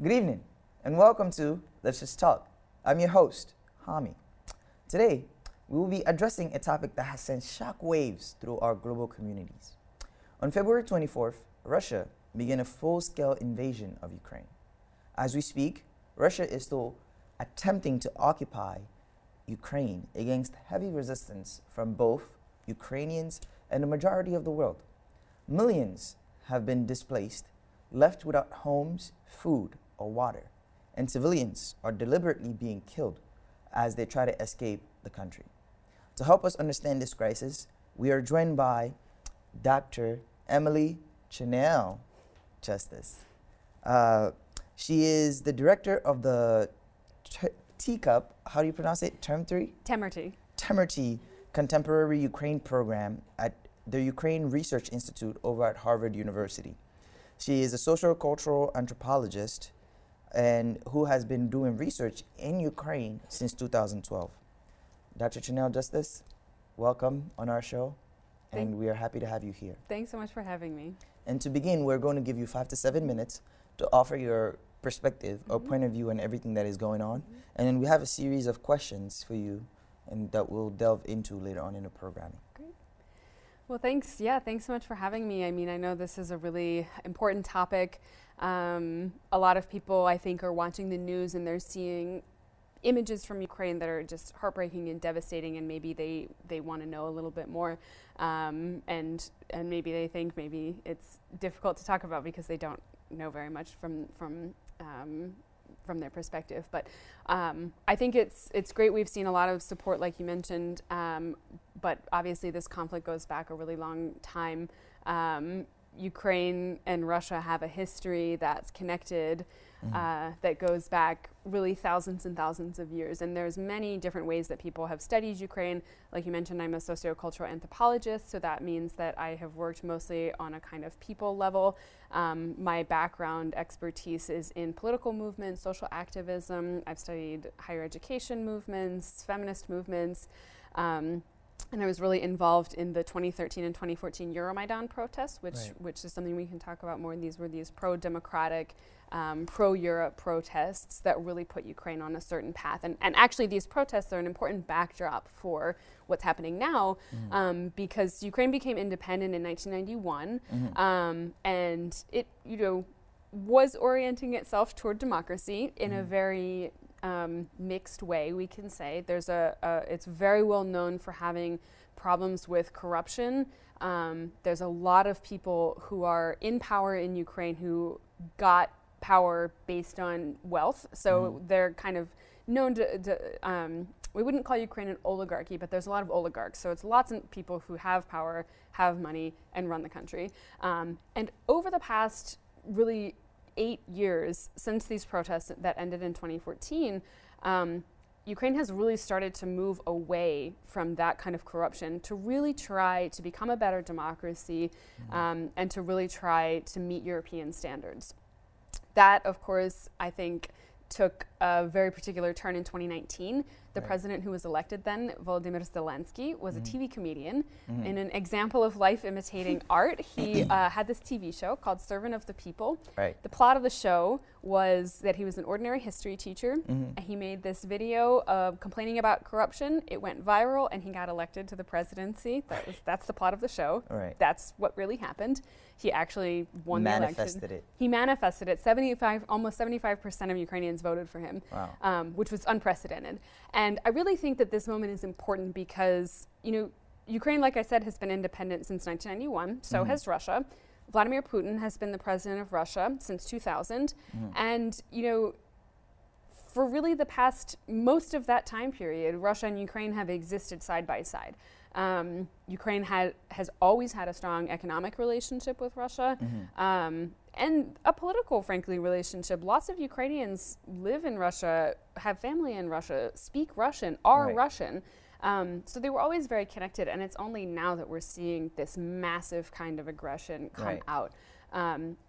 Good evening, and welcome to Let's Just Talk. I'm your host, Hammi. Today, we will be addressing a topic that has sent shock waves through our global communities. On February 24th, Russia began a full-scale invasion of Ukraine. As we speak, Russia is still attempting to occupy Ukraine against heavy resistance from both Ukrainians and the majority of the world. Millions have been displaced, left without homes, food, or water, and civilians are deliberately being killed as they try to escape the country. To help us understand this crisis, we are joined by Dr. Emily Channell-Justice. She is the director of the Teacup, how do you pronounce it? Temerty Contemporary Ukraine Program at the Ukraine Research Institute over at Harvard University. She is a sociocultural anthropologist and who has been doing research in Ukraine since 2012. Dr. Channell-Justice, welcome on our show, and we are happy to have you here. Thanks so much for having me. And to begin, we're going to give you 5 to 7 minutes to offer your perspective or point of view on everything that is going on. And then we have a series of questions for you and that we'll delve into later on in the programming. Great. Well, thanks. Yeah, thanks so much for having me. I mean, I know this is a really important topic. A lot of people, I think, are watching the news and they're seeing images from Ukraine that are just heartbreaking and devastating, and maybe they want to know a little bit more, and maybe they think maybe it's difficult to talk about because they don't know very much from their perspective. But I think it's great. We've seen a lot of support, like you mentioned, but obviously this conflict goes back a really long time. Ukraine and Russia have a history that's connected, that goes back really thousands and thousands of years. And there's many different ways that people have studied Ukraine. Like you mentioned, I'm a sociocultural anthropologist, so that means that I have worked mostly on a kind of people level. My background expertise is in political movements, social activism. I've studied higher education movements, feminist movements. And I was really involved in the 2013 and 2014 Euromaidan protests, which is something we can talk about more. These were pro-democratic, pro-Europe protests that really put Ukraine on a certain path. And actually, these protests are an important backdrop for what's happening now, because Ukraine became independent in 1991, and it, was orienting itself toward democracy in a very mixed way, we can say. It's very well known for having problems with corruption. There's a lot of people who are in power in Ukraine who got power based on wealth. So they're kind of known to we wouldn't call Ukraine an oligarchy, but there's a lot of oligarchs. So it's lots of people who have power, have money, and run the country. And over the past really 8 years since these protests that ended in 2014, Ukraine has really started to move away from that kind of corruption to really try to become a better democracy, and to really try to meet European standards. That, of course, I think took a very particular turn in 2019. The president who was elected then, Volodymyr Zelensky, was a TV comedian. In an example of life imitating art, he had this TV show called Servant of the People. The plot of the show was that he was an ordinary history teacher, and he made this video complaining about corruption. It went viral, and he got elected to the presidency. That's the plot of the show. That's what really happened. He actually won the election. He manifested it. Almost 75% of Ukrainians voted for him, which was unprecedented. And I really think that this moment is important because, Ukraine, like I said, has been independent since 1991. So has Russia. Vladimir Putin has been the president of Russia since 2000. And, for really the past, most of that time period, Russia and Ukraine have existed side by side. Ukraine has always had a strong economic relationship with Russia, and a political, frankly, relationship. Lots of Ukrainians live in Russia, have family in Russia, speak Russian, are Russian. So they were always very connected, and it's only now that we're seeing this massive kind of aggression come out.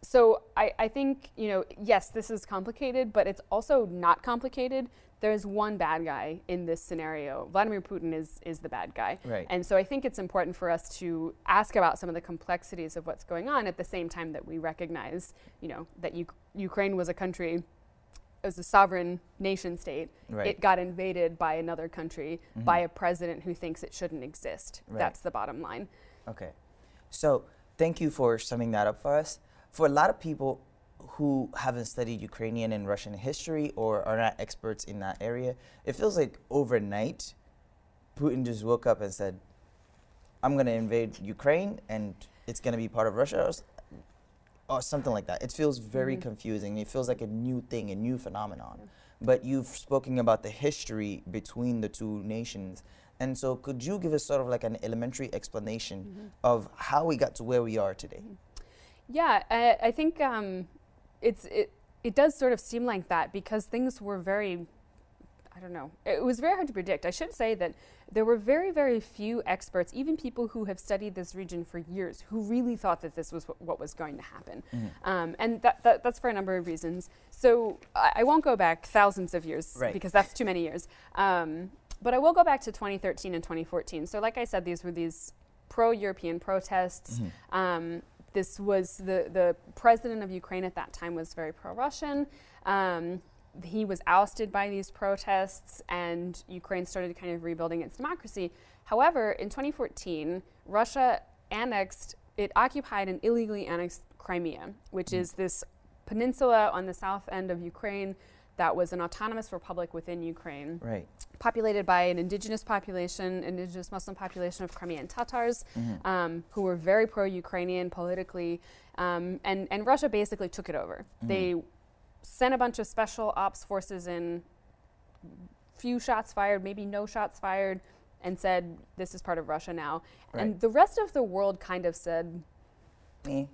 So I think, yes, this is complicated, but it's also not complicated. There's one bad guy in this scenario. Vladimir Putin is the bad guy. And so I think it's important for us to ask about some of the complexities of what's going on at the same time that we recognize, that Ukraine was a country as a sovereign nation state, Right. it got invaded by another country, by a president who thinks it shouldn't exist. Right. That's the bottom line. Okay. So thank you for summing that up for us. For a lot of people who haven't studied Ukrainian and Russian history or are not experts in that area, it feels like overnight, Putin just woke up and said, I'm going to invade Ukraine and it's going to be part of Russia, or something like that. It feels very confusing. It feels like a new thing, a new phenomenon. Yeah. But you've spoken about the history between the two nations. And so could you give us sort of like an elementary explanation of how we got to where we are today? Yeah, I think it does sort of seem like that because things were very, I don't know, it was very hard to predict. I should say that there were very, very few experts, even people who have studied this region for years, who really thought that this was what was going to happen. And that's for a number of reasons. So I won't go back thousands of years because that's too many years. But I will go back to 2013 and 2014. So like I said, these were these pro-European protests. This was the president of Ukraine at that time was very pro-Russian. He was ousted by these protests, and Ukraine started kind of rebuilding its democracy. However, in 2014, Russia occupied and illegally annexed Crimea, which is this peninsula on the south end of Ukraine that was an autonomous republic within Ukraine, populated by an indigenous Muslim population of Crimean Tatars, who were very pro-Ukrainian politically, and Russia basically took it over. They sent a bunch of special ops forces in, few shots fired, maybe no shots fired, and said, this is part of Russia now. And the rest of the world kind of said,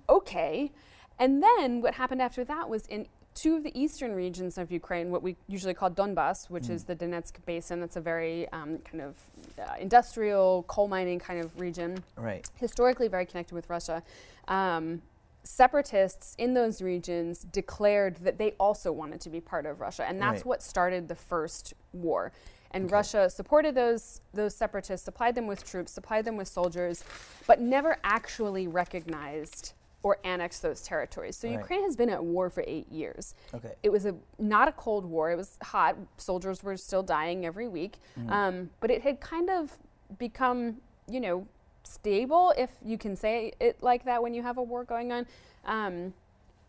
okay. And then what happened after that was in two of the eastern regions of Ukraine, what we usually call Donbas, which is the Donetsk basin. That's a very kind of industrial, coal mining kind of region. Historically very connected with Russia. Separatists in those regions declared that they also wanted to be part of Russia, and that's what started the first war. And Russia supported those separatists, supplied them with troops, supplied them with soldiers, but never actually recognized or annexed those territories. So Ukraine has been at war for 8 years. It was not a cold war. It was hot. Soldiers were still dying every week, but it had kind of become, stable, if you can say it like that when you have a war going on.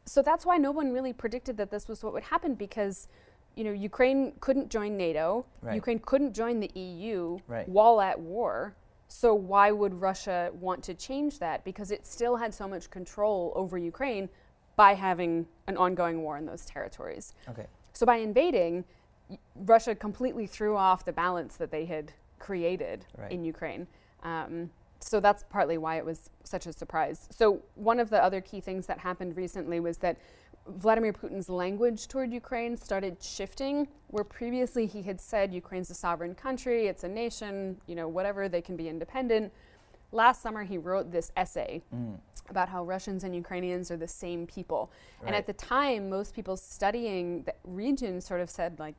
So that's why no one really predicted that this was what would happen, because Ukraine couldn't join NATO, Ukraine couldn't join the EU while at war. So why would Russia want to change that? Because it still had so much control over Ukraine by having an ongoing war in those territories. So by invading, Russia completely threw off the balance that they had created in Ukraine. So that's partly why it was such a surprise. So one of the other key things that happened recently was that Vladimir Putin's language toward Ukraine started shifting, where previously he had said Ukraine's a sovereign country, it's a nation, whatever, they can be independent. Last summer he wrote this essay about how Russians and Ukrainians are the same people. And at the time, most people studying the region sort of said, like,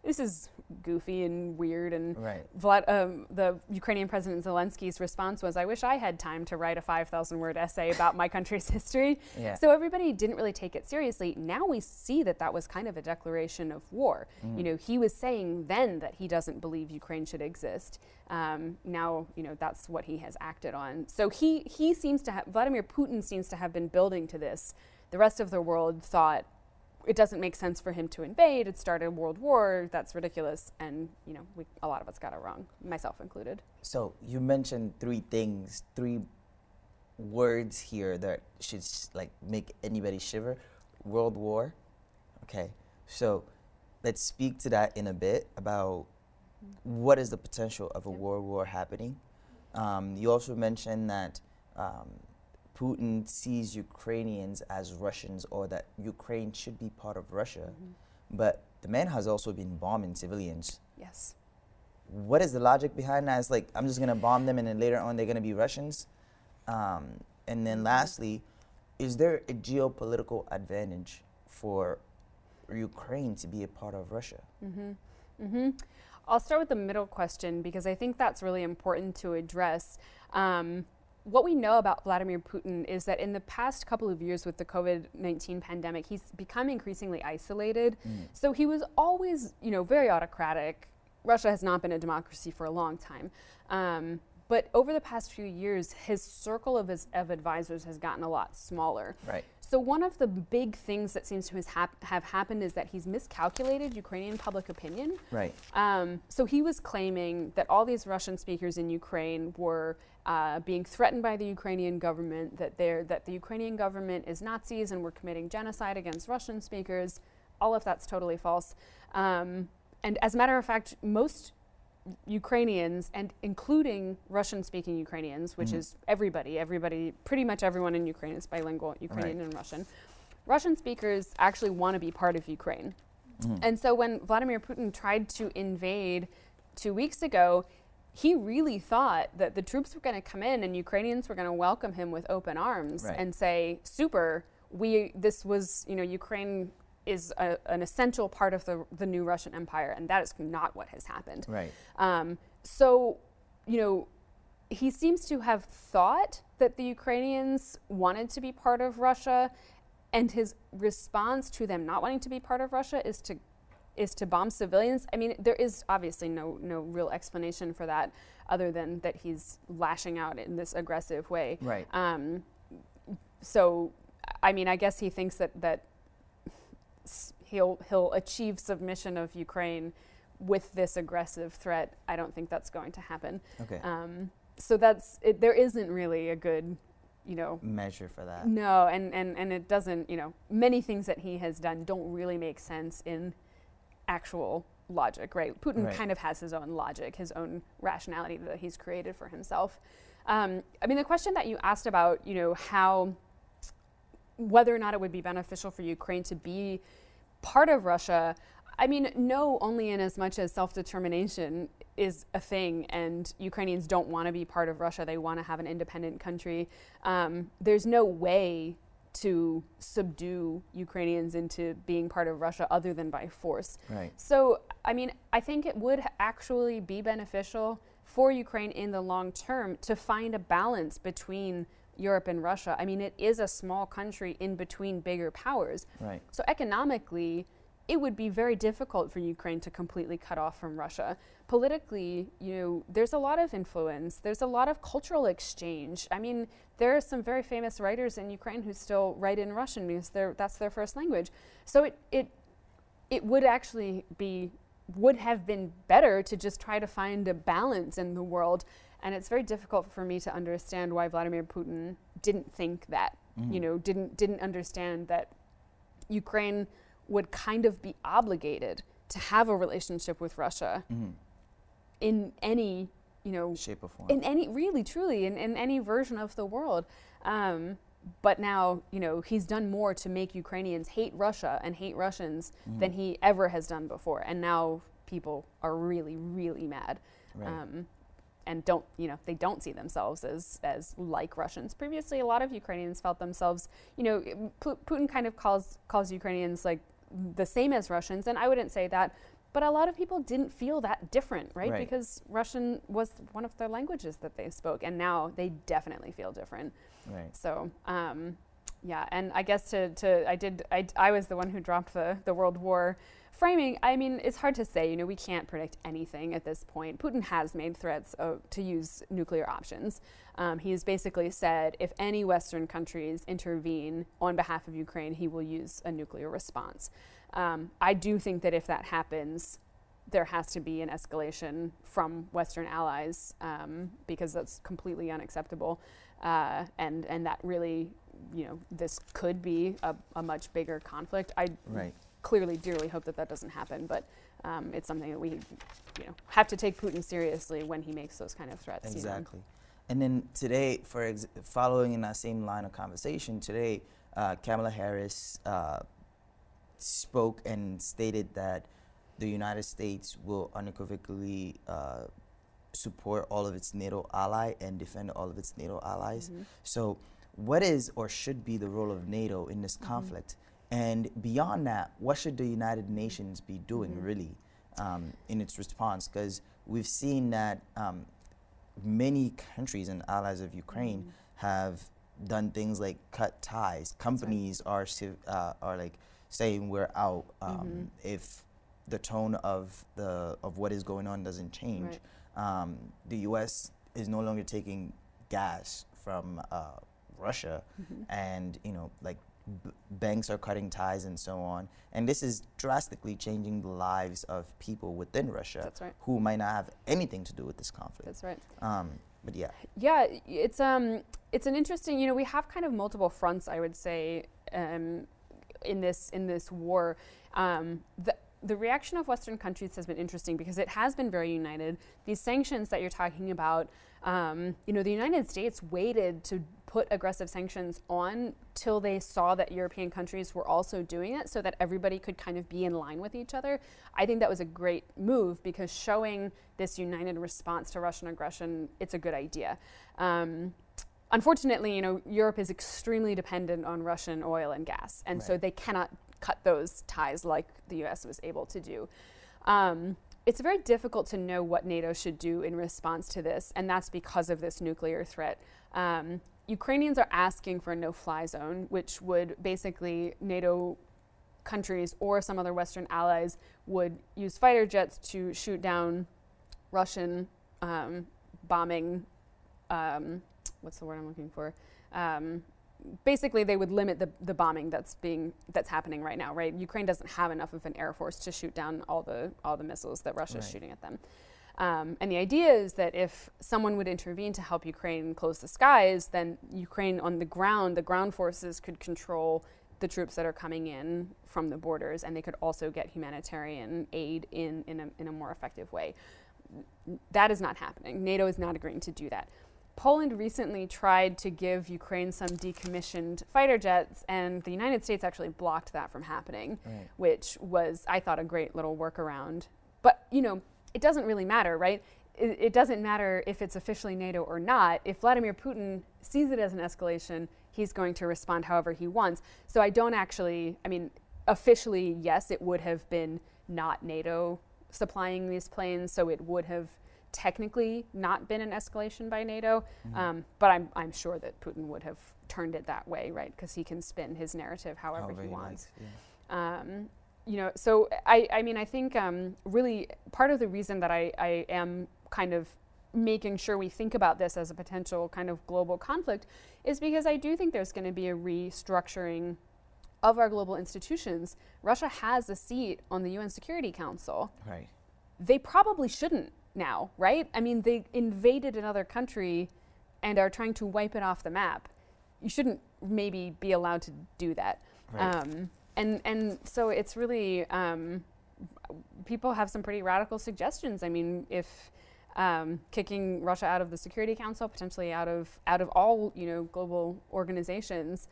this is goofy and weird, and the Ukrainian President Zelensky's response was, I wish I had time to write a 5,000-word essay about my country's history. So everybody didn't really take it seriously. Now we see that that was kind of a declaration of war. He was saying then that he doesn't believe Ukraine should exist. Now, that's what he has acted on. So he seems to have, Vladimir Putin seems to have been building to this. The rest of the world thought, it doesn't make sense for him to invade. It started a world war. That's ridiculous. And, a lot of us got it wrong, myself included. So you mentioned three words here that should make anybody shiver. World war. Okay. So let's speak to that in a bit about what is the potential of a world war happening. You also mentioned that Putin sees Ukrainians as Russians, or that Ukraine should be part of Russia. But the man has also been bombing civilians. Yes. What is the logic behind that? It's like, I'm just going to bomb them and then later on they're going to be Russians. And then lastly, is there a geopolitical advantage for Ukraine to be a part of Russia? I'll start with the middle question, because I think that's really important to address. what we know about Vladimir Putin is that in the past couple of years with the COVID-19 pandemic, he's become increasingly isolated. So he was always, very autocratic. Russia has not been a democracy for a long time. But over the past few years, his circle of advisors has gotten a lot smaller. Right. So one of the big things that seems to have happened is that he's miscalculated Ukrainian public opinion. Right. So he was claiming that all these Russian speakers in Ukraine were being threatened by the Ukrainian government, that the Ukrainian government is Nazis and were committing genocide against Russian speakers. All of that's totally false. And as a matter of fact, most Ukrainians, and including Russian-speaking Ukrainians, which is everybody, pretty much everyone in Ukraine is bilingual, Ukrainian and Russian. Russian speakers actually want to be part of Ukraine. And so when Vladimir Putin tried to invade 2 weeks ago, he really thought that the troops were going to come in and Ukrainians were going to welcome him with open arms and say, super, Ukraine is an essential part of the new Russian Empire, and that is not what has happened. Right. So, he seems to have thought that the Ukrainians wanted to be part of Russia, and his response to them not wanting to be part of Russia is to bomb civilians. I mean, there is obviously no real explanation for that other than that he's lashing out in this aggressive way. Right. So, I mean, I guess he thinks that he'll achieve submission of Ukraine with this aggressive threat. I don't think that's going to happen. Okay. So there isn't really a good, measure for that. No, and it doesn't, many things that he has done don't really make sense in actual logic, right? Putin kind of has his own logic, his own rationality that he's created for himself. I mean, the question that you asked about, whether or not it would be beneficial for Ukraine to be part of Russia, I mean, no, only in as much as self-determination is a thing and Ukrainians don't want to be part of Russia. They want to have an independent country. There's no way to subdue Ukrainians into being part of Russia other than by force. Right. So, I mean, I think it would actually be beneficial for Ukraine in the long term to find a balance between Europe and Russia. I mean, it is a small country in between bigger powers. Right. So economically, it would be very difficult for Ukraine to completely cut off from Russia. Politically, there's a lot of influence. There's a lot of cultural exchange. I mean, there are some very famous writers in Ukraine who still write in Russian because that's their first language. So it would actually would have been better to just try to find a balance in the world. And it's very difficult for me to understand why Vladimir Putin didn't think that, didn't understand that Ukraine would kind of be obligated to have a relationship with Russia in any, shape or form. In any, really, truly, in any version of the world. But now, he's done more to make Ukrainians hate Russia and hate Russians than he ever has done before. And now people are really, really mad. Right. And they don't see themselves as like Russians. Previously, a lot of Ukrainians felt themselves, Putin kind of calls Ukrainians like the same as Russians, and I wouldn't say that, but a lot of people didn't feel that different, right? Because Russian was one of their languages that they spoke, and now they definitely feel different. Right. So, yeah, and I guess I was the one who dropped the World War framing. I mean, it's hard to say, we can't predict anything at this point. Putin has made threats to use nuclear options. He's basically said if any Western countries intervene on behalf of Ukraine, he will use a nuclear response. I do think that if that happens, there has to be an escalation from Western allies because that's completely unacceptable. And that really, this could be a much bigger conflict. I clearly dearly hope that doesn't happen, but it's something that we have to take Putin seriously when he makes those kind of threats. Exactly. And then today, following in that same line of conversation, today Kamala Harris spoke and stated that the United States will unequivocally support all of its NATO ally and defend all of its NATO allies. So what is or should be the role of NATO in this conflict? And beyond that, what should the United Nations be doing really in its response? Because we've seen that many countries and allies of Ukraine have done things like cut ties. Companies are like saying we're out if the tone of what is going on doesn't change. The U.S. is no longer taking gas from Russia, and like banks are cutting ties and so on. And this is drastically changing the lives of people within Russia who might not have anything to do with this conflict. That's right. But yeah. Yeah, it's an interesting, we have kind of multiple fronts, I would say, in this war. The reaction of Western countries has been interesting because it has been very united. These sanctions that you're talking about, the United States waited to put aggressive sanctions on till they saw that European countries were also doing it so that everybody could kind of be in line with each other. I think that was a great move because showing this united response to Russian aggression, it's a good idea. Unfortunately, Europe is extremely dependent on Russian oil and gas, and so they cannot cut those ties like the U.S. was able to do. It's very difficult to know what NATO should do in response to this, and that's because of this nuclear threat. Ukrainians are asking for a no-fly zone, which would basically NATO countries or some other Western allies would use fighter jets to shoot down Russian bombing, what's the word I'm looking for? Basically, they would limit the bombing that's happening right now, right? Ukraine doesn't have enough of an air force to shoot down all the missiles that Russia is shooting at them. And the idea is that if someone would intervene to help Ukraine close the skies, then Ukraine on the ground forces could control the troops that are coming in from the borders, and they could also get humanitarian aid in a more effective way. That is not happening. NATO is not agreeing to do that. Poland recently tried to give Ukraine some decommissioned fighter jets, and the United States actually blocked that from happening, which was, I thought, a great little workaround. But, it doesn't really matter, right? It doesn't matter if it's officially NATO or not. If Vladimir Putin sees it as an escalation, he's going to respond however he wants. So I don't actually, officially, yes, it would have been not NATO supplying these planes, so it would have technically not been an escalation by NATO, but I'm sure that Putin would have turned it that way, right? Because he can spin his narrative however he wants. So I think really part of the reason that I am kind of making sure we think about this as a potential kind of global conflict is because I do think there's going to be a restructuring of our global institutions. Russia has a seat on the UN Security Council. Right. They probably shouldn't now, right? They invaded another country and are trying to wipe it off the map. You shouldn't maybe be allowed to do that. Right. And so it's really, people have some pretty radical suggestions. If kicking Russia out of the Security Council, potentially out of all global organizations,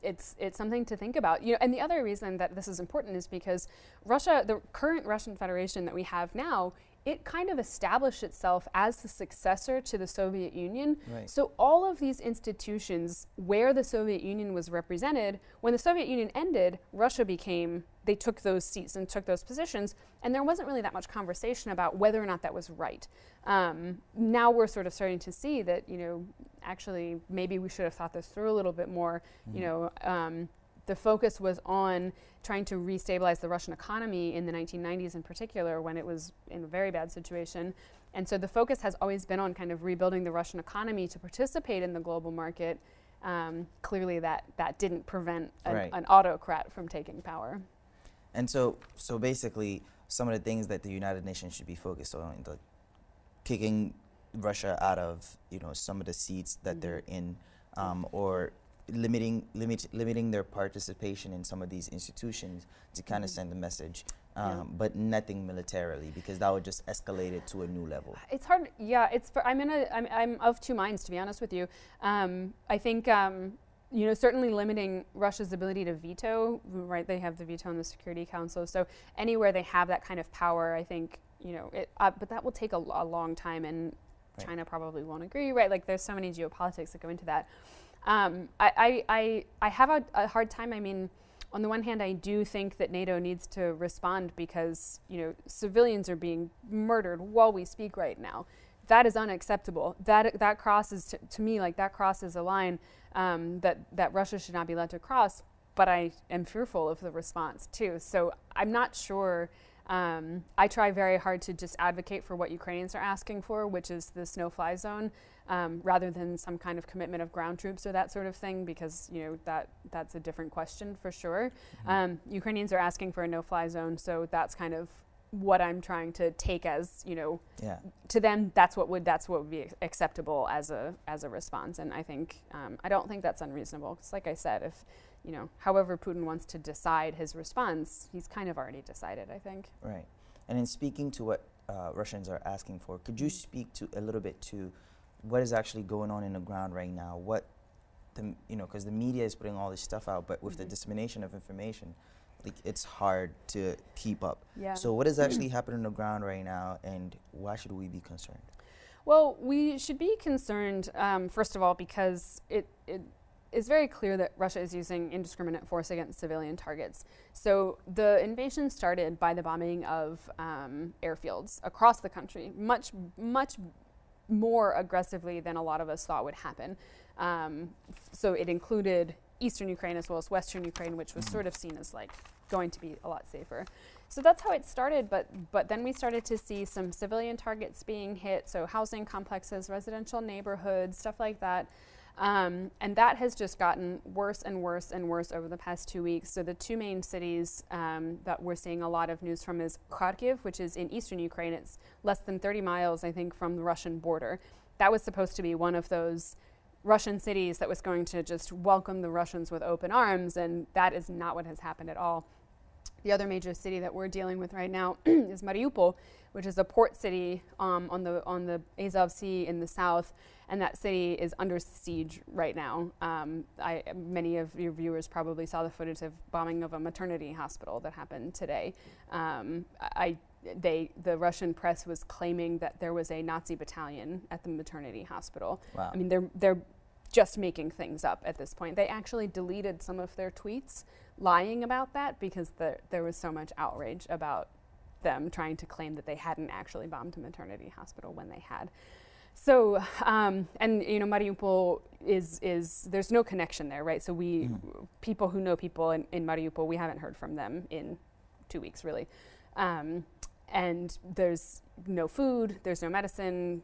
it's something to think about. And the other reason that this is important is because Russia, the current Russian Federation that we have now, it kind of established itself as the successor to the Soviet Union. Right. So all of these institutions where the Soviet Union was represented, when the Soviet Union ended, Russia they took those seats and took those positions, and there wasn't really that much conversation about whether or not that was right. Now we're sort of starting to see that, actually maybe we should have thought this through a little bit more. The focus was on trying to restabilize the Russian economy in the 1990s in particular, when it was in a very bad situation. And so the focus has always been on kind of rebuilding the Russian economy to participate in the global market. Clearly that didn't prevent an autocrat from taking power. And so basically some of the things that the United Nations should be focused on, the kicking Russia out of some of the seats that they're in, or limiting their participation in some of these institutions to kind of send a message, but nothing militarily, because that would just escalate it to a new level. It's hard. Yeah, I'm of two minds, to be honest with you. I think certainly limiting Russia's ability to veto. Right, they have the veto in the Security Council, so anywhere they have that kind of power, I think but that will take a long time, and China probably won't agree. Right, like there's so many geopolitics that go into that. I have a hard time. On the one hand, I do think that NATO needs to respond because, civilians are being murdered while we speak right now. that is unacceptable. That crosses, to me, like that crosses a line that Russia should not be let to cross. But I am fearful of the response too. So I'm not sure. I try very hard to just advocate for what Ukrainians are asking for, which is this no-fly zone, rather than some kind of commitment of ground troops or that sort of thing, because that's a different question for sure. Ukrainians are asking for a no-fly zone, so that's kind of what I'm trying to take as, to them, that's what would be acceptable as a response. And I think I don't think that's unreasonable, because like I said, if however Putin wants to decide his response, he's kind of already decided, I think. Right. And in speaking to what Russians are asking for, could you speak to a little bit to what is actually going on in the ground right now? What because the media is putting all this stuff out, but with the dissemination of information, like, it's hard to keep up. Yeah. So what is actually happening on the ground right now, and why should we be concerned? Well, we should be concerned, first of all, because it is very clear that Russia is using indiscriminate force against civilian targets. So the invasion started by the bombing of airfields across the country, much more aggressively than a lot of us thought would happen. So it included Eastern Ukraine as well as Western Ukraine, which was sort of seen as like going to be a lot safer. So that's how it started, but then we started to see some civilian targets being hit, so housing complexes, residential neighborhoods, stuff like that. And that has just gotten worse and worse and worse over the past 2 weeks. So the two main cities that we're seeing a lot of news from is Kharkiv, which is in eastern Ukraine. It's less than 30 miles, I think, from the Russian border. That was supposed to be one of those Russian cities that was going to just welcome the Russians with open arms, and that is not what has happened at all. The other major city that we're dealing with right now is Mariupol, which is a port city on the Azov Sea in the south, and that city is under siege right now. Many of your viewers probably saw the footage of bombing of a maternity hospital that happened today. The Russian press was claiming that there was a Nazi battalion at the maternity hospital. Wow. I mean, they're just making things up at this point. They actually deleted some of their tweets lying about that because there was so much outrage about them trying to claim that they hadn't actually bombed a maternity hospital when they had. So, and Mariupol is there's no connection there, right? So people who know people in Mariupol, we haven't heard from them in 2 weeks, really. And there's no food, there's no medicine.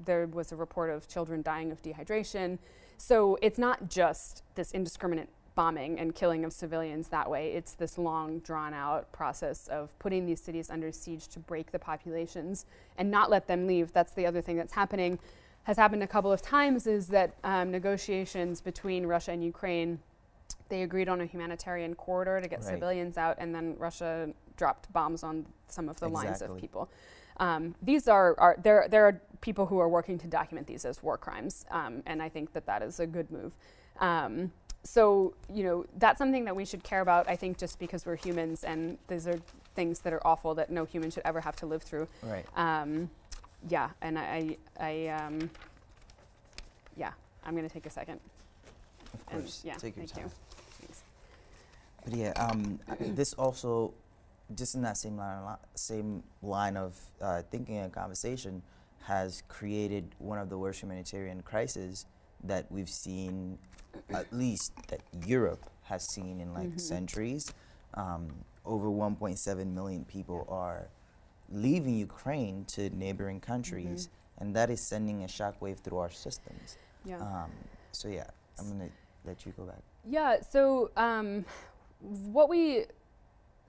There was a report of children dying of dehydration. So it's not just this indiscriminate bombing and killing of civilians that way. It's this long, drawn-out process of putting these cities under siege to break the populations and not let them leave. That's the other thing that's happening. Has happened a couple of times is that negotiations between Russia and Ukraine, they agreed on a humanitarian corridor to get civilians out, and then Russia dropped bombs on some of the lines of people. These are there are people who are working to document these as war crimes, and I think that is a good move. So, that's something that we should care about, I think, just because we're humans, and these are things that are awful that no human should ever have to live through. Right. Yeah, and I'm going to take a second. Of course. And, yeah, take your time. Thanks. But yeah, this also, just in that same line of thinking and conversation, has created one of the worst humanitarian crises that we've seen, at least that Europe has seen in centuries. Over 1.7 million people are leaving Ukraine to neighboring countries, and that is sending a shockwave through our systems. Yeah. So yeah, I'm gonna let you go back. Yeah, so what we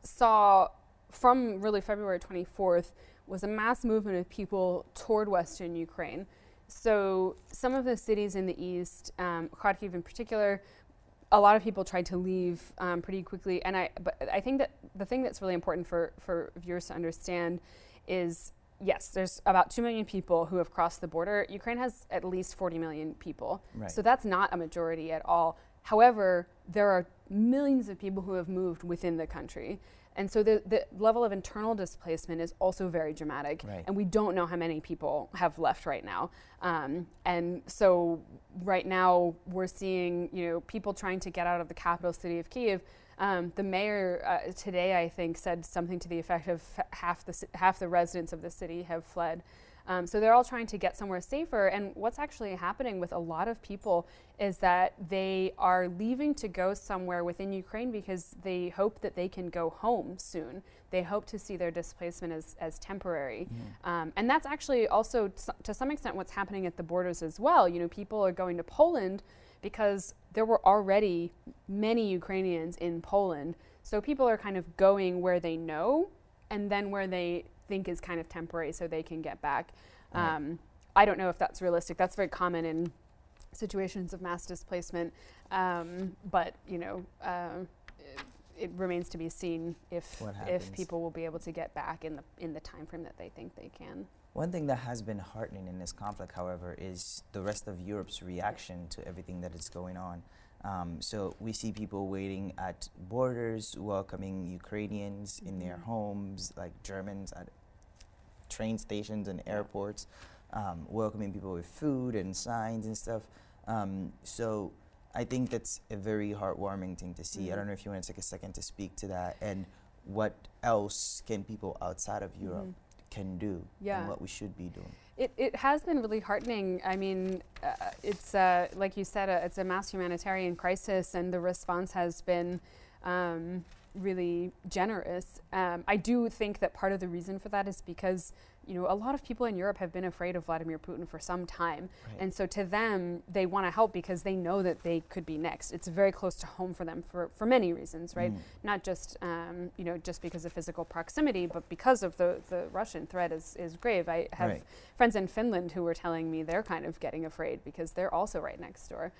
saw from really February 24th was a mass movement of people toward Western Ukraine. So some of the cities in the east, Kharkiv in particular, a lot of people tried to leave pretty quickly. But I think that the thing that's really important for viewers to understand is, yes, there's about 2 million people who have crossed the border. Ukraine has at least 40 million people. Right. So that's not a majority at all. However, there are millions of people who have moved within the country. And so the level of internal displacement is also very dramatic. Right. And we don't know how many people have left right now. And so right now we're seeing, people trying to get out of the capital city of Kyiv. The mayor today, I think, said something to the effect of half the residents of the city have fled. So they're all trying to get somewhere safer. And what's actually happening with a lot of people is that they are leaving to go somewhere within Ukraine because they hope that they can go home soon. They hope to see their displacement as temporary. And that's actually also to some extent what's happening at the borders as well. You know, people are going to Poland because there were already many Ukrainians in Poland. So people are kind of going where they know and then where they think is kind of temporary so they can get back. I don't know if that's realistic. That's very common in situations of mass displacement. But, you know, it remains to be seen if people will be able to get back in the time frame that they think they can. One thing that has been heartening in this conflict, however, is the rest of Europe's reaction to everything that is going on. So we see people waiting at borders, welcoming Ukrainians in their homes, like Germans at train stations and airports, welcoming people with food and signs and stuff. So I think that's a very heartwarming thing to see. I don't know if you want to take a second to speak to that and what else can people outside of Europe can do and what we should be doing. It has been really heartening. I mean, it's like you said, it's a mass humanitarian crisis, and the response has been really generous. I do think that part of the reason for that is because, you know, a lot of people in Europe have been afraid of Vladimir Putin for some time. And so to them, they want to help because they know that they could be next. It's very close to home for them for many reasons, right? Not just, you know, just because of physical proximity, but because of the Russian threat is grave. I have friends in Finland who were telling me they're kind of getting afraid because they're also right next door.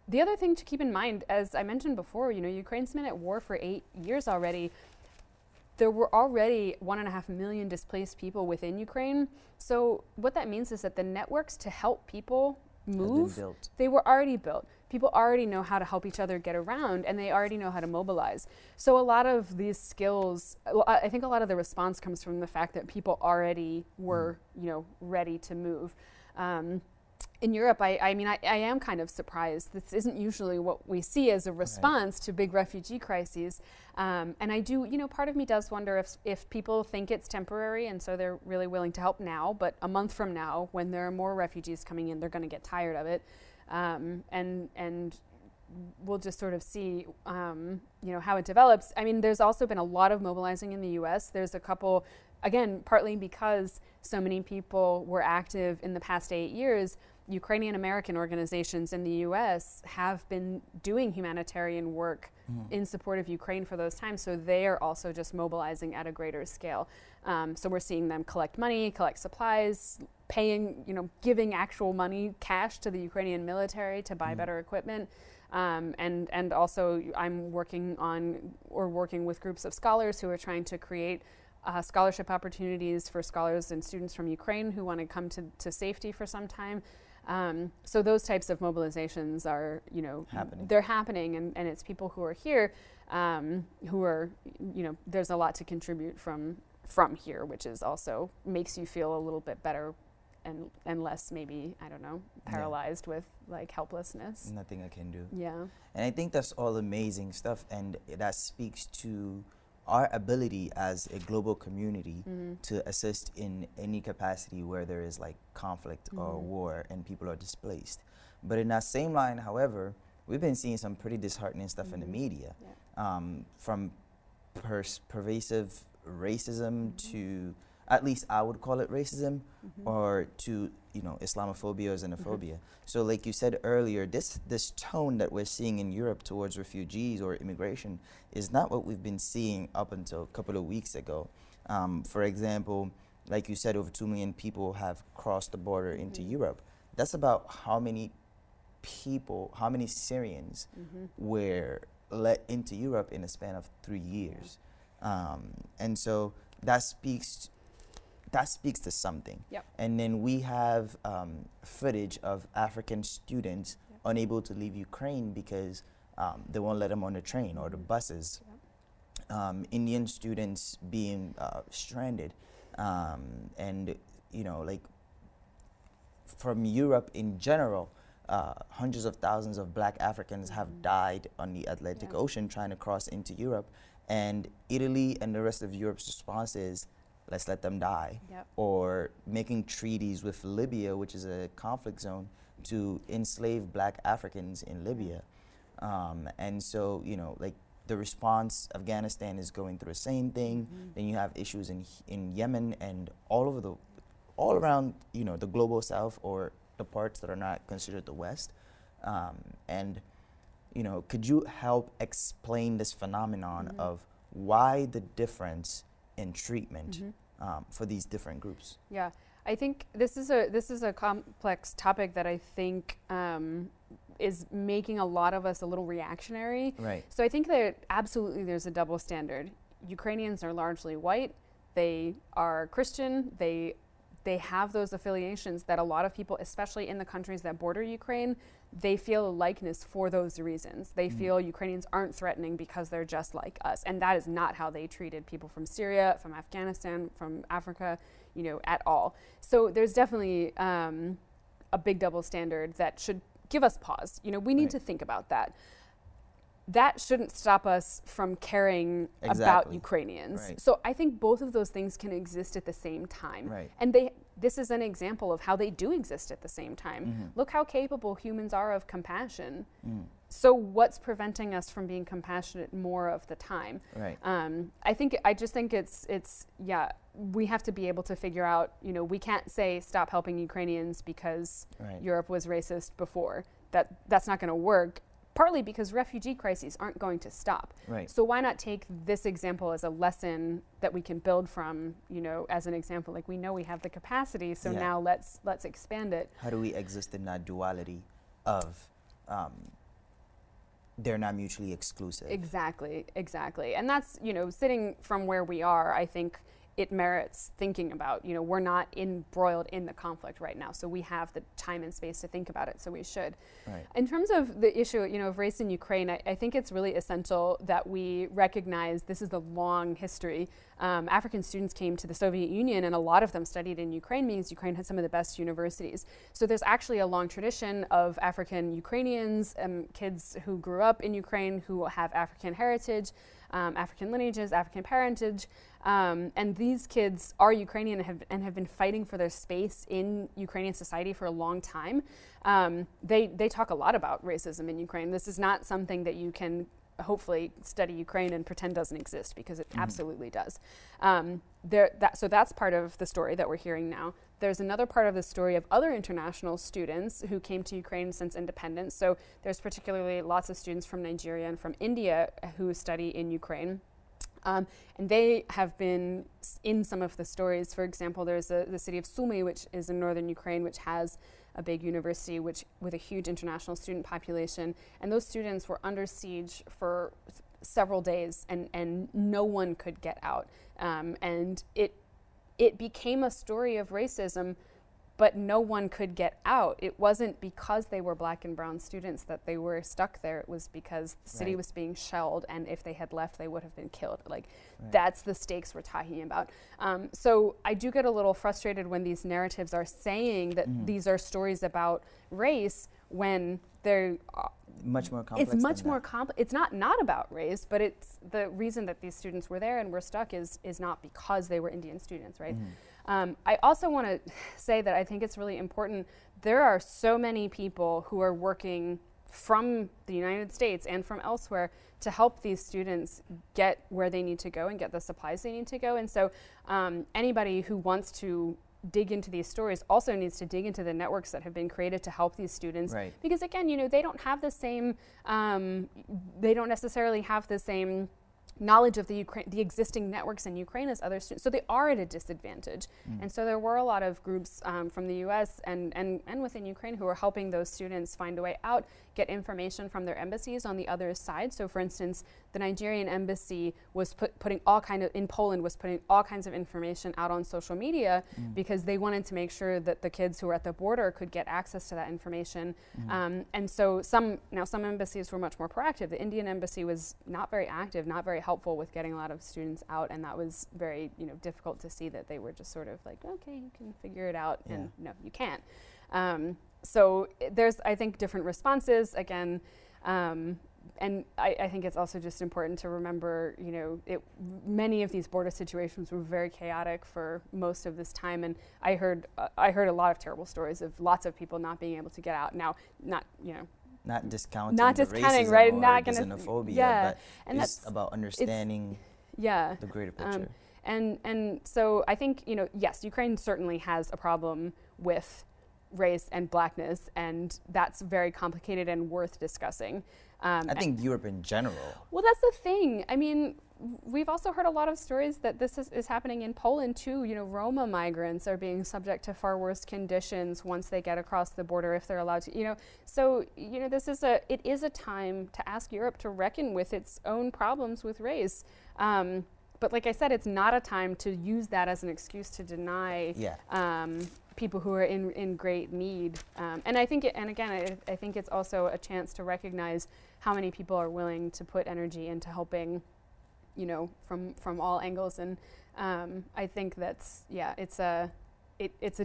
The other thing to keep in mind, as I mentioned before, you know, Ukraine's been at war for 8 years already. There were already 1.5 million displaced people within Ukraine. So what that means is that the networks to help people move, they were already built. People already know how to help each other get around, and they already know how to mobilize. So a lot of these skills, I think a lot of the response comes from the fact that people already were, you know, ready to move. In Europe, I mean, I am kind of surprised. This isn't usually what we see as a response to big refugee crises. And I do, you know, part of me does wonder if people think it's temporary and so they're really willing to help now, but a month from now, when there are more refugees coming in, they're going to get tired of it. And we'll just sort of see, you know, how it develops. I mean, there's also been a lot of mobilizing in the US. There's a couple, again, partly because so many people were active in the past 8 years, Ukrainian American organizations in the US have been doing humanitarian work in support of Ukraine for those times, so they are also just mobilizing at a greater scale. So we're seeing them collect money, collect supplies, paying, you know, giving actual money, cash to the Ukrainian military to buy better equipment. And also I'm working with groups of scholars who are trying to create scholarship opportunities for scholars and students from Ukraine who want to come to safety for some time. So those types of mobilizations are, you know, they're happening, and it's people who are here who are, you know, there's a lot to contribute from here, which is also makes you feel a little bit better and less maybe, I don't know, paralyzed with like helplessness. Nothing I can do. Yeah. And I think that's all amazing stuff, and that speaks to our ability as a global community to assist in any capacity where there is like conflict or war and people are displaced. But in that same line, however, we've been seeing some pretty disheartening stuff in the media, from pervasive racism to, at least I would call it racism, or to, you know, Islamophobia or xenophobia. So like you said earlier, this tone that we're seeing in Europe towards refugees or immigration is not what we've been seeing up until a couple of weeks ago. For example, like you said, over 2 million people have crossed the border into Europe. That's about how many people, how many Syrians were let into Europe in a span of 3 years. And so that speaks to something. And then we have footage of African students unable to leave Ukraine because they won't let them on the train or the buses. Indian students being stranded. And, you know, like from Europe in general, hundreds of thousands of black Africans have died on the Atlantic Ocean trying to cross into Europe. And Italy and the rest of Europe's response is, let's let them die. Yep. Or making treaties with Libya, which is a conflict zone, to enslave black Africans in Libya. And so, you know, like the response, Afghanistan is going through the same thing. Then you have issues in Yemen and all around, you know, the global south or the parts that are not considered the West. And, you know, could you help explain this phenomenon of why the difference in treatment for these different groups? Yeah, I think this is a complex topic that I think is making a lot of us a little reactionary. Right. So I think that absolutely there's a double standard. Ukrainians are largely white. They are Christian. They have those affiliations that a lot of people, especially in the countries that border Ukraine, they feel a likeness for those reasons. They feel Ukrainians aren't threatening because they're just like us. And that is not how they treated people from Syria, from Afghanistan, from Africa, you know, at all. So there's definitely a big double standard that should give us pause. You know, we need to think about that. That shouldn't stop us from caring about Ukrainians. Right. So I think both of those things can exist at the same time. Right. And this is an example of how they do exist at the same time. Look how capable humans are of compassion. So what's preventing us from being compassionate more of the time? Right. I just think it's we have to be able to figure out, you know, we can't say stop helping Ukrainians because Europe was racist before. That's not going to work. Partly because refugee crises aren't going to stop. Right. So why not take this example as a lesson that we can build from, you know, as an example, like we know we have the capacity, so now let's expand it. How do we exist in that duality of they're not mutually exclusive? Exactly. And that's, you know, sitting from where we are, I think it merits thinking about. You know, we're not embroiled in the conflict right now, so we have the time and space to think about it, so we should. Right. In terms of the issue, you know, of race in Ukraine, I think it's really essential that we recognize this is the long history. African students came to the Soviet Union, and a lot of them studied in Ukraine, means Ukraine had some of the best universities. So there's actually a long tradition of African Ukrainians, kids who grew up in Ukraine who have African heritage, African lineages, African parentage, and these kids are Ukrainian and have been fighting for their space in Ukrainian society for a long time. They talk a lot about racism in Ukraine. This is not something that you can hopefully study Ukraine and pretend doesn't exist, because it absolutely does. So that's part of the story that we're hearing now. There's another part of the story of other international students who came to Ukraine since independence. So there's particularly lots of students from Nigeria and from India who study in Ukraine. And they have been in some of the stories. For example, there's the city of Sumy, which is in northern Ukraine, which has a big university with a huge international student population. And those students were under siege for several days, and no one could get out. And it became a story of racism, but no one could get out. It wasn't because they were black and brown students that they were stuck there. It was because the city was being shelled, and if they had left, they would have been killed. Like, that's the stakes we're talking about. So I do get a little frustrated when these narratives are saying that these are stories about race when they're much more complex. It's much more complex. It's not about race, but it's the reason that these students were there and were stuck is not because they were Indian students, right? I also want to say that I think it's really important. There are so many people who are working from the United States and from elsewhere to help these students get where they need to go and get the supplies they need to go. And so anybody who wants to dig into these stories also needs to dig into the networks that have been created to help these students. Right. Because again, you know, they don't have the same, they don't necessarily have the same knowledge of the existing networks in Ukraine as other students, so they are at a disadvantage. And so there were a lot of groups from the US and within Ukraine who were helping those students find a way out, get information from their embassies on the other side. So for instance, the Nigerian embassy was putting all kinds of information out on social media because they wanted to make sure that the kids who were at the border could get access to that information. And so some embassies were much more proactive. The Indian embassy was not very active, not very helpful with getting a lot of students out, and that was very, you know, difficult to see that they were just sort of like, okay, you can figure it out, and no, you can't. So there's, I think, different responses. Again, and I think it's also just important to remember, you know, many of these border situations were very chaotic for most of this time, and I heard a lot of terrible stories of lots of people not being able to get out. Now, not discounting the racism, right? Not the xenophobia, but and it's about understanding the greater picture. And so I think, you know, yes, Ukraine certainly has a problem with race and blackness, and that's very complicated and worth discussing. I think Europe in general. Well, that's the thing. I mean, we've also heard a lot of stories that this is happening in Poland too. You know, Roma migrants are being subject to far worse conditions once they get across the border, if they're allowed to, you know. So, you know, it is a time to ask Europe to reckon with its own problems with race. But like I said, it's not a time to use that as an excuse to deny people who are in great need. And I think, I think it's also a chance to recognize how many people are willing to put energy into helping, you know, from all angles. And I think that's, it's a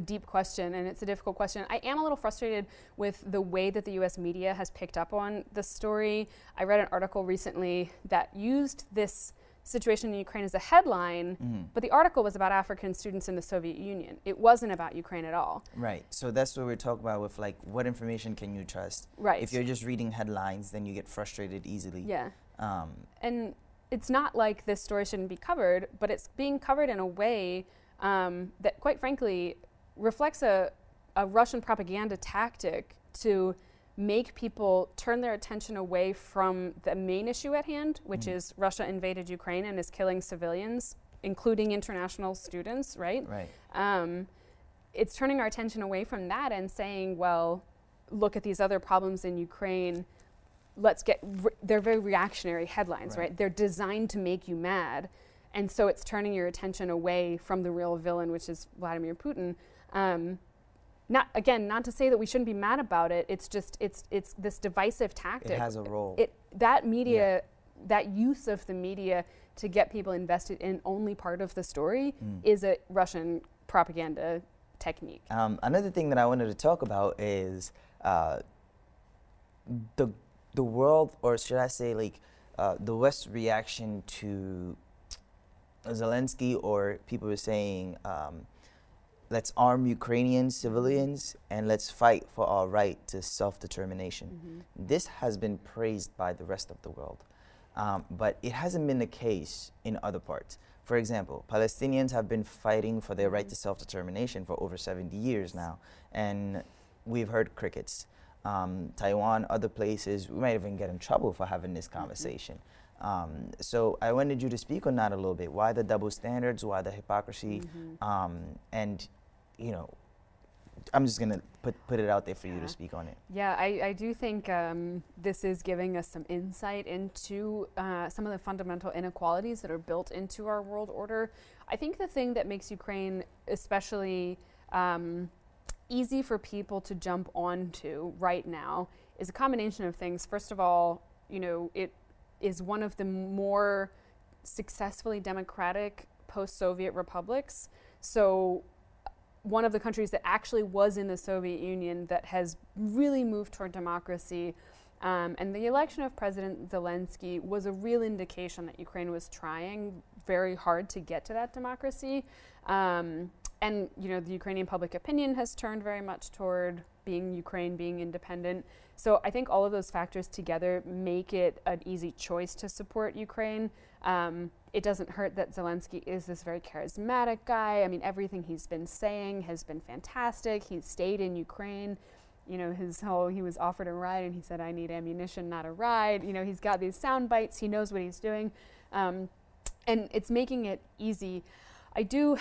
deep question, and it's a difficult question. I am a little frustrated with the way that the US media has picked up on the story. I read an article recently that used this situation in Ukraine as a headline, but the article was about African students in the Soviet Union. It wasn't about Ukraine at all. Right. So that's what we're talking about with, like, what information can you trust? Right. If you're just reading headlines, then you get frustrated easily. Yeah. And it's not like this story shouldn't be covered, but it's being covered in a way that, quite frankly, reflects a Russian propaganda tactic to make people turn their attention away from the main issue at hand, which is Russia invaded Ukraine and is killing civilians, including international students, right? Right. It's turning our attention away from that and saying, well, look at these other problems in Ukraine. They're very reactionary headlines, right? They're designed to make you mad. And so it's turning your attention away from the real villain, which is Vladimir Putin. Not to say that we shouldn't be mad about it. It's just it's this divisive tactic. It has a role. That use of the media to get people invested in only part of the story is a Russian propaganda technique. Another thing that I wanted to talk about is the world, or should I say, like, the West's reaction to Zelensky, or people were saying, let's arm Ukrainian civilians and let's fight for our right to self-determination. This has been praised by the rest of the world, but it hasn't been the case in other parts. For example, Palestinians have been fighting for their right to self-determination for over 70 years now, and we've heard crickets. Taiwan, other places, we might even get in trouble for having this conversation. So I wanted you to speak on that a little bit. Why the double standards? Why the hypocrisy? And, you know, I'm just going to put it out there for you to speak on it. Yeah, I do think this is giving us some insight into some of the fundamental inequalities that are built into our world order. I think the thing that makes Ukraine especially easy for people to jump onto right now is a combination of things. First of all, you know, it is one of the more successfully democratic post-Soviet republics. So one of the countries that actually was in the Soviet Union that has really moved toward democracy. And the election of President Zelensky was a real indication that Ukraine was trying very hard to get to that democracy. And, you know, the Ukrainian public opinion has turned very much toward Ukraine being independent. So I think all of those factors together make it an easy choice to support Ukraine. It doesn't hurt that Zelensky is this very charismatic guy. I mean, everything he's been saying has been fantastic. He's stayed in Ukraine. You know, he was offered a ride and he said, I need ammunition, not a ride. You know, he's got these sound bites. He knows what he's doing. And it's making it easy. I do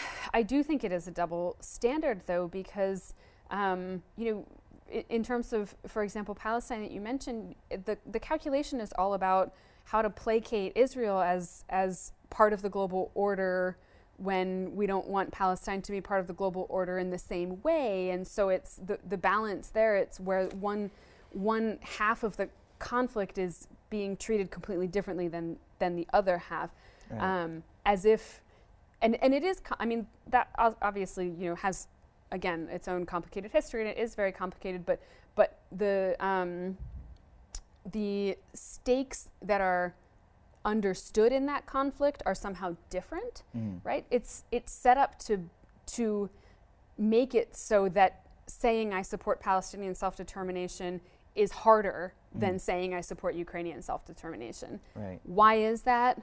think it is a double standard, though, because, you know, in terms of, for example, Palestine that you mentioned, the calculation is all about how to placate Israel as part of the global order when we don't want Palestine to be part of the global order in the same way. And so it's the balance there. It's where one half of the conflict is being treated completely differently than the other half, right. As if. And it is, I mean, that obviously, you know, has, again, its own complicated history, and it is very complicated, but the the stakes that are understood in that conflict are somehow different, right? It's set up to make it so that saying I support Palestinian self-determination is harder than saying I support Ukrainian self-determination. Right. Why is that?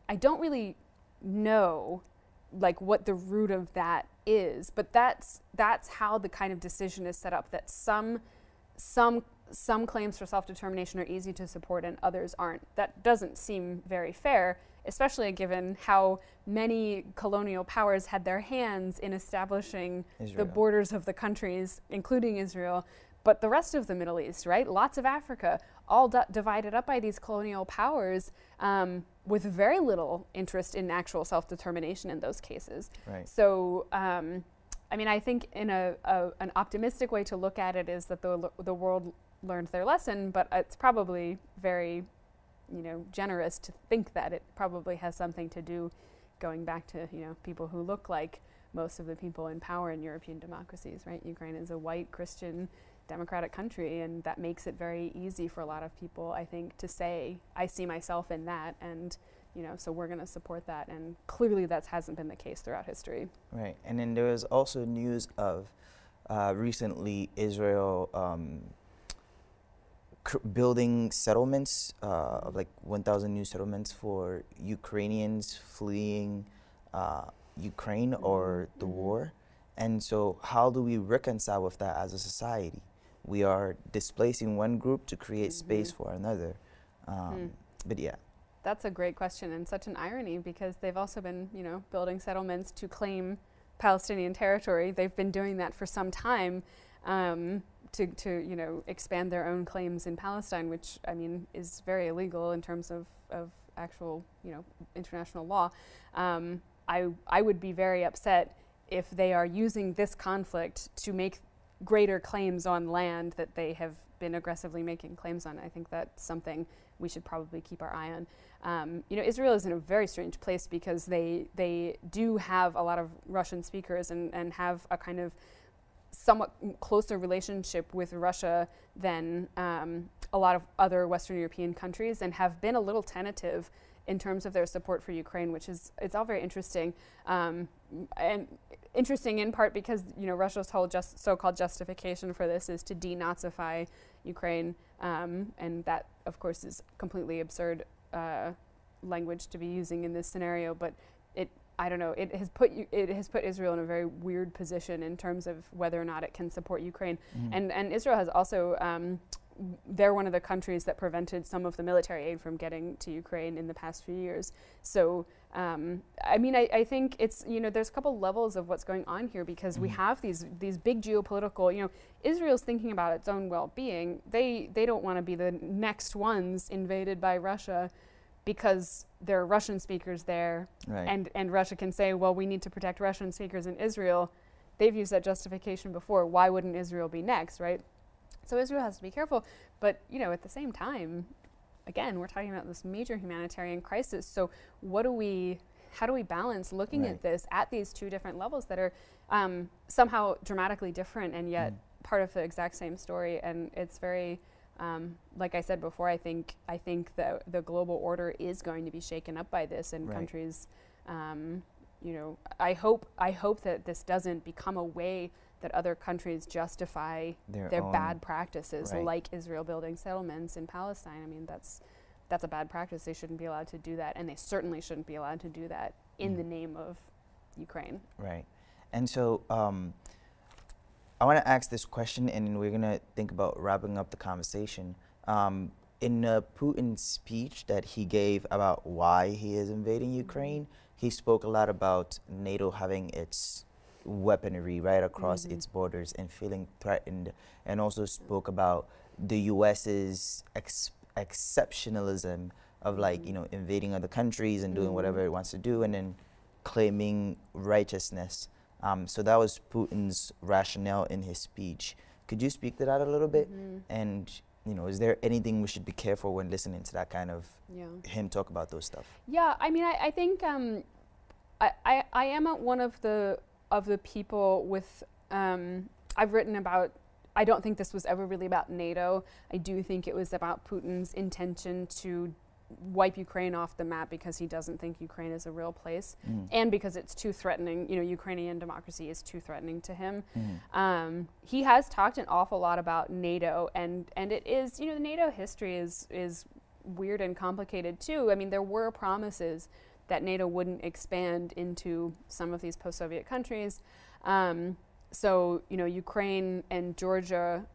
I don't really know like what the root of that is, but that's how the kind of decision is set up, that some claims for self-determination are easy to support and others aren't. That doesn't seem very fair, especially given how many colonial powers had their hands in establishing the borders of the countries, including Israel, but the rest of the Middle East, right? Lots of Africa, all divided up by these colonial powers, with very little interest in actual self-determination in those cases. Right. So, I mean, I think in an optimistic way to look at it is that the world learned their lesson, but it's probably very, generous to think that it probably has something to do, going back to, people who look like most of the people in power in European democracies, right? Ukraine is a white Christian democratic country, and that makes it very easy for a lot of people, I think, to say, I see myself in that, and so we're going to support that. And clearly that hasn't been the case throughout history. Right. And then there was also news of recently Israel building settlements, of like 1,000 new settlements for Ukrainians fleeing Ukraine or the war. And so how do we reconcile with that as a society? We are displacing one group to create space for another. But yeah. That's a great question, and such an irony, because they've also been, building settlements to claim Palestinian territory. They've been doing that for some time, to expand their own claims in Palestine, which, I mean, is very illegal in terms of actual, international law. I would be very upset if they are using this conflict to make greater claims on land that they have been aggressively making claims on. I think that's something we should probably keep our eye on. Israel is in a very strange place because they do have a lot of Russian speakers and have a kind of somewhat closer relationship with Russia than a lot of other Western European countries, and have been a little tentative in terms of their support for Ukraine, which is, it's all very interesting. And interesting in part because, Russia's whole so-called justification for this is to denazify Ukraine. And that, of course, is completely absurd language to be using in this scenario. But I don't know, it has put Israel in a very weird position in terms of whether or not it can support Ukraine. And Israel has also, they're one of the countries that prevented some of the military aid from getting to Ukraine in the past few years. So, I mean, I think it's, there's a couple levels of what's going on here, because we have these big geopolitical, Israel's thinking about its own well-being. They don't want to be the next ones invaded by Russia, because there are Russian speakers there, right. and Russia can say, well, we need to protect Russian speakers in Israel. They've used that justification before. Why wouldn't Israel be next, right? So Israel has to be careful. But, at the same time, again, we're talking about this major humanitarian crisis. So how do we balance looking at this at these two different levels that are somehow dramatically different and yet part of the exact same story? And it's very... like I said before, I think the global order is going to be shaken up by this, and countries, I hope that this doesn't become a way that other countries justify their bad practices, like Israel building settlements in Palestine. I mean, that's a bad practice. They shouldn't be allowed to do that, and they certainly shouldn't be allowed to do that in the name of Ukraine. Right. And so, I want to ask this question, and then we're going to think about wrapping up the conversation. In Putin's speech that he gave about why he is invading Ukraine, he spoke a lot about NATO having its weaponry right across its borders and feeling threatened, and also spoke about the U.S.'s exceptionalism of invading other countries and doing whatever it wants to do, and then claiming righteousness. So that was Putin's rationale in his speech. Could you speak to that a little bit? And, is there anything we should be careful when listening to that kind of him talk about those stuff? Yeah, I mean, I think I am one of the people with, I've written about I don't think this was ever really about NATO. I do think it was about Putin's intention to wipe Ukraine off the map because he doesn't think Ukraine is a real place, and because it's too threatening. You know, Ukrainian democracy is too threatening to him. He has talked an awful lot about NATO, and it is, you know, the NATO history is weird and complicated too. I mean, there were promises that NATO wouldn't expand into some of these post-Soviet countries. So, you know, Ukraine and Georgia,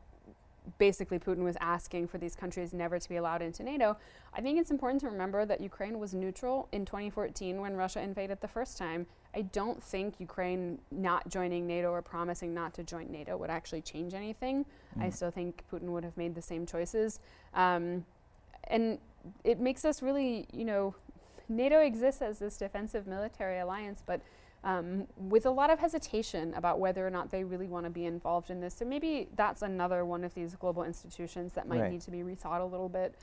basically Putin was asking for these countries never to be allowed into NATO. I think it's important to remember that Ukraine was neutral in 2014 when Russia invaded the first time. I don't think Ukraine not joining NATO or promising not to join NATO would actually change anything. I still think Putin would have made the same choices. And it makes us really, you know, NATO exists as this defensive military alliance, but with a lot of hesitation about whether or not they really want to be involved in this. So maybe that's another one of these global institutions that might need to be rethought a little bit.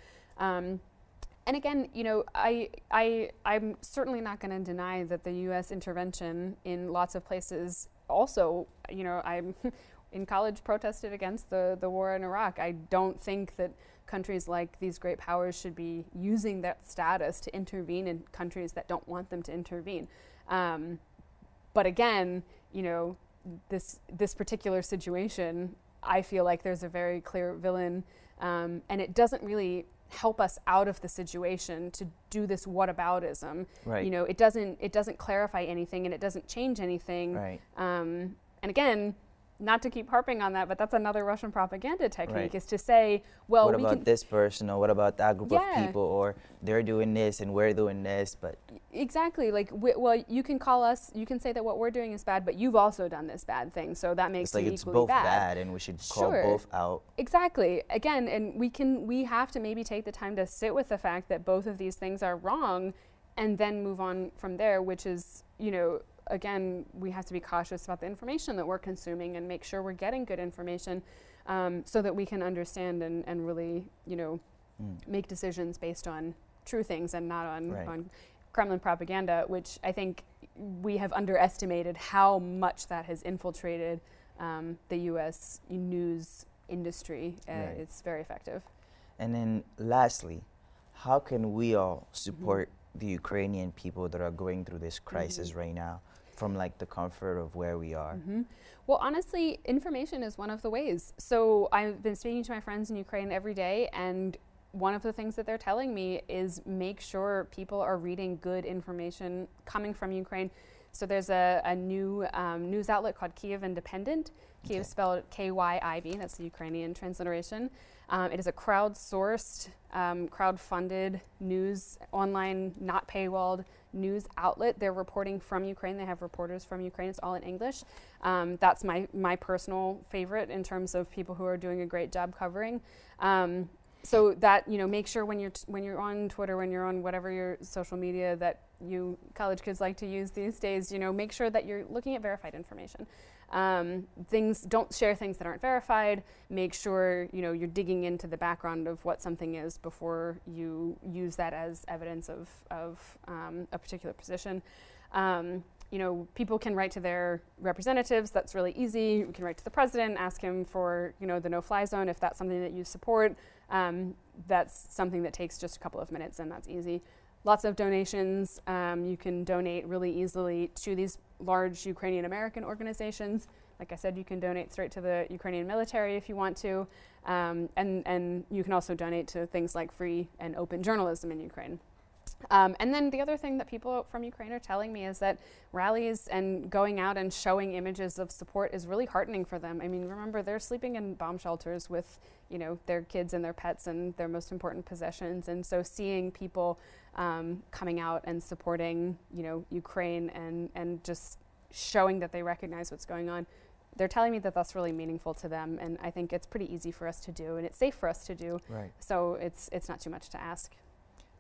And again, you know, I'm certainly not going to deny that the U.S. intervention in lots of places also, you know, I'm in college protested against the war in Iraq. I don't think that countries like these great powers should be using that status to intervene in countries that don't want them to intervene. But again, you know, this particular situation, I feel like there's a very clear villain, and it doesn't really help us out of the situation to do this whataboutism. You know, it doesn't clarify anything, and it doesn't change anything. And again, not to keep harping on that, but that's another Russian propaganda technique, is to say, well, what about this person, or what about that group of people, or they're doing this and we're doing this, but... Exactly, like, well, you can call us, you can say that what we're doing is bad, but you've also done this bad thing, so that makes it equally bad. It's like it's both bad, and we should call both out. Exactly, again, and we have to maybe take the time to sit with the fact that both of these things are wrong, and then move on from there, which is, you know, again, we have to be cautious about the information that we're consuming and make sure we're getting good information, so that we can understand and really, you know, make decisions based on true things and not on Kremlin propaganda, which I think we have underestimated how much that has infiltrated the U.S. news industry. It's very effective. And then lastly, how can we all support the Ukrainian people that are going through this crisis right now, from like the comfort of where we are? Well, honestly, information is one of the ways. So I've been speaking to my friends in Ukraine every day, and one of the things that they're telling me is make sure people are reading good information coming from Ukraine. So there's a new news outlet called Kyiv Independent. Kyiv spelled K-Y-I-V, that's the Ukrainian transliteration. It is a crowdsourced, crowd-funded news, online, not paywalled news outlet. They're reporting from Ukraine. They have reporters from Ukraine. It's all in English. That's my personal favorite in terms of people who are doing a great job covering. So that, you know, make sure when you're on Twitter, when you're on whatever your social media that you college kids like to use these days, you know, make sure that you're looking at verified information. Don't share things that aren't verified. Make sure, you know, you're digging into the background of what something is before you use that as evidence of a particular position. You know, people can write to their representatives. That's really easy. You can write to the president, ask him for, you know, the no-fly zone if that's something that you support. That's something that takes just a couple of minutes, and that's easy. Lots of donations. You can donate really easily to these large Ukrainian American organizations. Like I said, you can donate straight to the Ukrainian military if you want to. And you can also donate to things like free and open journalism in Ukraine. And then the other thing that people from Ukraine are telling me is that rallies and going out and showing images of support is really heartening for them. I mean, remember, they're sleeping in bomb shelters with, you know, their kids and their pets and their most important possessions. And so seeing people coming out and supporting, you know, Ukraine and just showing that they recognize what's going on, they're telling me that that's really meaningful to them. And I think it's pretty easy for us to do, and it's safe for us to do. So it's not too much to ask.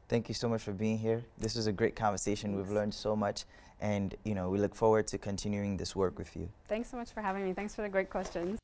Thank you so much for being here. This was a great conversation. Thanks. We've learned so much, and, you know, we look forward to continuing this work with you. Thanks so much for having me. Thanks for the great questions.